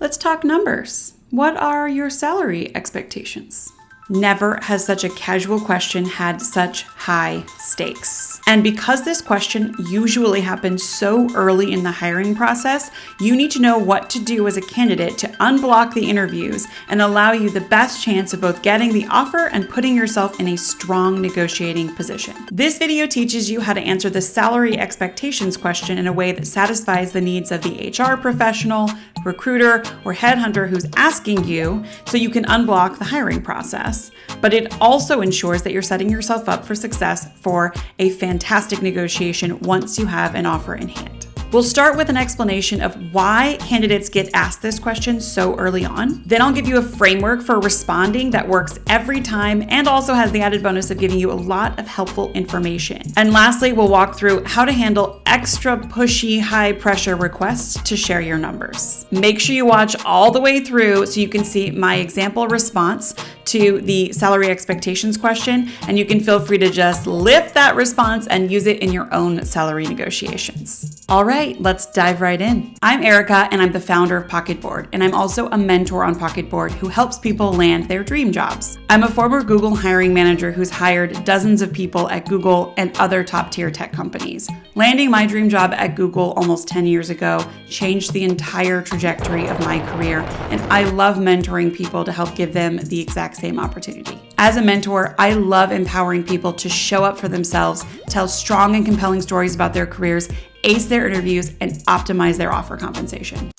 Let's talk numbers. What are your salary expectations? Never has such a casual question had such high stakes. And because this question usually happens so early in the hiring process, you need to know what to do as a candidate to unblock the interviews and allow you the best chance of both getting the offer and putting yourself in a strong negotiating position. This video teaches you how to answer the salary expectations question in a way that satisfies the needs of the HR professional, recruiter, or headhunter who's asking you, so you can unblock the hiring process. But it also ensures that you're setting yourself up for success for a fantastic negotiation once you have an offer in hand. We'll start with an explanation of why candidates get asked this question so early on. Then I'll give you a framework for responding that works every time and also has the added bonus of giving you a lot of helpful information. And lastly, we'll walk through how to handle extra pushy, high pressure requests to share your numbers. Make sure you watch all the way through so you can see my example response to the salary expectations question, and you can feel free to just lift that response and use it in your own salary negotiations. All right, let's dive right in. I'm Erika, and I'm the founder of Pocketboard, and I'm also a mentor on Pocketboard who helps people land their dream jobs. I'm a former Google hiring manager who's hired dozens of people at Google and other top-tier tech companies. Landing my dream job at Google almost 10 years ago changed the entire trajectory of my career, and I love mentoring people to help give them the exact same opportunity. As a mentor, I love empowering people to show up for themselves, tell strong and compelling stories about their careers, ace their interviews, and optimize their offer compensation.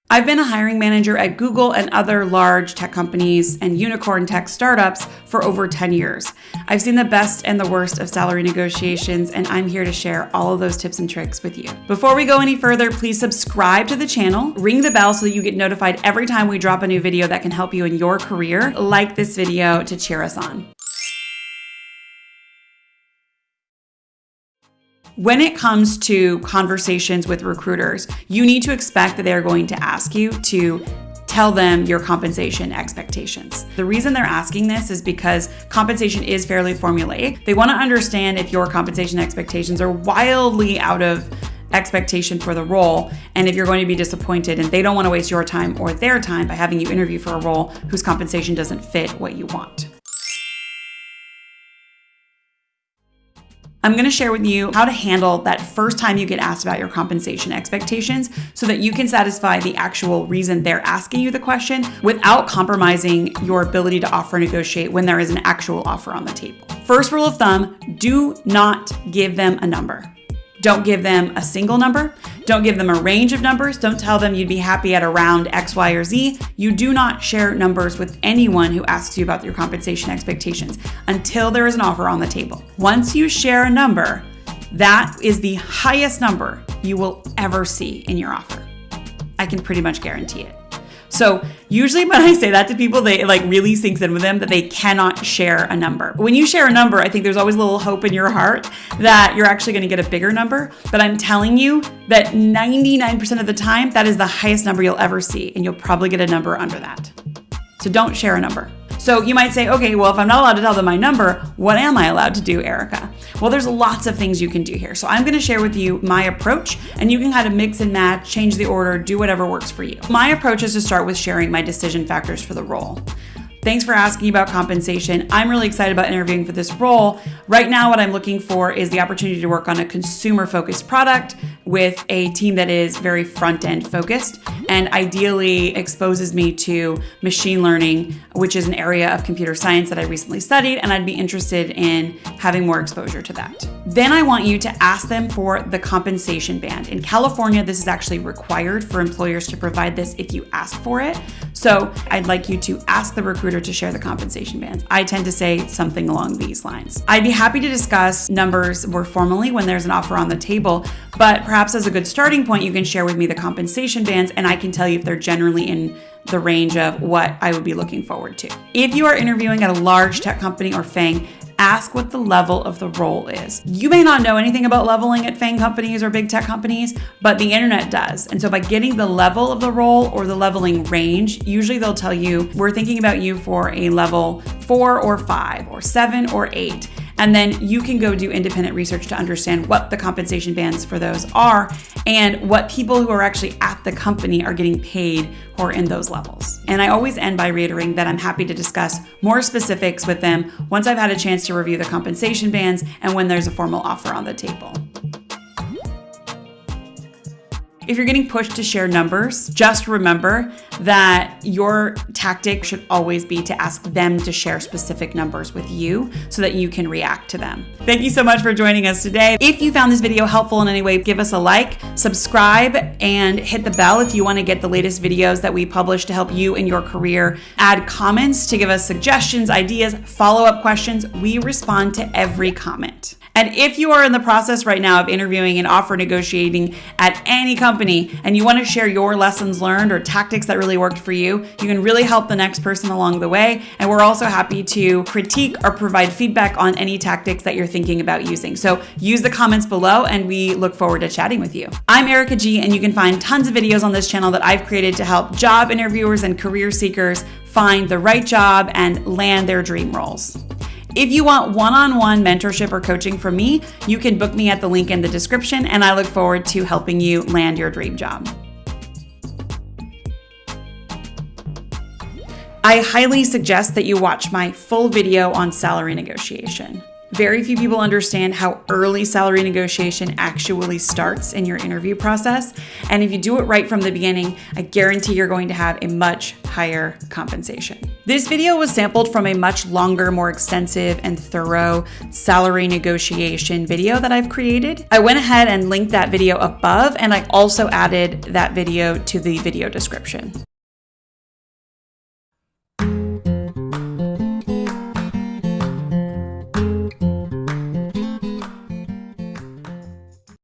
I've been a hiring manager at Google and other large tech companies and unicorn tech startups for over 10 years. I've seen the best and the worst of salary negotiations, and I'm here to share all of those tips and tricks with you. Before we go any further, please subscribe to the channel, ring the bell so that you get notified every time we drop a new video that can help you in your career. Like this video to cheer us on. When it comes to conversations with recruiters, you need to expect that they're going to ask you to tell them your compensation expectations. The reason they're asking this is because compensation is fairly formulaic. They want to understand if your compensation expectations are wildly out of expectation for the role, and if you're going to be disappointed, and they don't want to waste your time or their time by having you interview for a role whose compensation doesn't fit what you want. I'm going to share with you how to handle that first time you get asked about your compensation expectations so that you can satisfy the actual reason they're asking you the question without compromising your ability to offer and negotiate when there is an actual offer on the table. First rule of thumb, do not give them a number. Don't give them a single number. Don't give them a range of numbers. Don't tell them you'd be happy at around X, Y, or Z. You do not share numbers with anyone who asks you about your compensation expectations until there is an offer on the table. Once you share a number, that is the highest number you will ever see in your offer. I can pretty much guarantee it. So usually when I say that to people, they really sinks in with them that they cannot share a number. When you share a number, I think there's always a little hope in your heart that you're actually going to get a bigger number. But I'm telling you that 99% of the time, that is the highest number you'll ever see. And you'll probably get a number under that. So don't share a number. So you might say, okay, well, if I'm not allowed to tell them my number, what am I allowed to do, Erika? Well, there's lots of things you can do here. So I'm going to share with you my approach, and you can kind of mix and match, change the order, do whatever works for you. My approach is to start with sharing my decision factors for the role. Thanks for asking about compensation. I'm really excited about interviewing for this role. Right now, what I'm looking for is the opportunity to work on a consumer-focused product with a team that is very front-end focused and ideally exposes me to machine learning, which is an area of computer science that I recently studied, and I'd be interested in having more exposure to that. Then I want you to ask them for the compensation band. In California, this is actually required for employers to provide this if you ask for it. So I'd like you to ask the recruiter to share the compensation bands. I tend to say something along these lines. I'd be happy to discuss numbers more formally when there's an offer on the table, but perhaps as a good starting point, you can share with me the compensation bands and I can tell you if they're generally in the range of what I would be looking forward to. If you are interviewing at a large tech company or FANG, ask what the level of the role is. You may not know anything about leveling at FANG companies or big tech companies, but the internet does. And so by getting the level of the role or the leveling range, usually they'll tell you, we're thinking about you for a level 4 or 5 or 7 or 8. And then you can go do independent research to understand what the compensation bands for those are and what people who are actually at the company are getting paid who are in those levels. And I always end by reiterating that I'm happy to discuss more specifics with them once I've had a chance to review the compensation bands and when there's a formal offer on the table. If you're getting pushed to share numbers, just remember that your tactic should always be to ask them to share specific numbers with you so that you can react to them. Thank you so much for joining us today. If you found this video helpful in any way, give us a like, subscribe, and hit the bell if you want to get the latest videos that we publish to help you in your career. Add comments to give us suggestions, ideas, follow-up questions. We respond to every comment. And if you are in the process right now of interviewing and offer negotiating at any company and you want to share your lessons learned or tactics that really worked for you, you can really help the next person along the way. And we're also happy to critique or provide feedback on any tactics that you're thinking about using. So use the comments below and we look forward to chatting with you. I'm Erika G, and you can find tons of videos on this channel that I've created to help job interviewers and career seekers find the right job and land their dream roles. If you want one-on-one mentorship or coaching from me, you can book me at the link in the description, and I look forward to helping you land your dream job. I highly suggest that you watch my full video on salary negotiation. Very few people understand how early salary negotiation actually starts in your interview process. And if you do it right from the beginning, I guarantee you're going to have a much higher compensation. This video was sampled from a much longer, more extensive and thorough salary negotiation video that I've created. I went ahead and linked that video above, and I also added that video to the video description.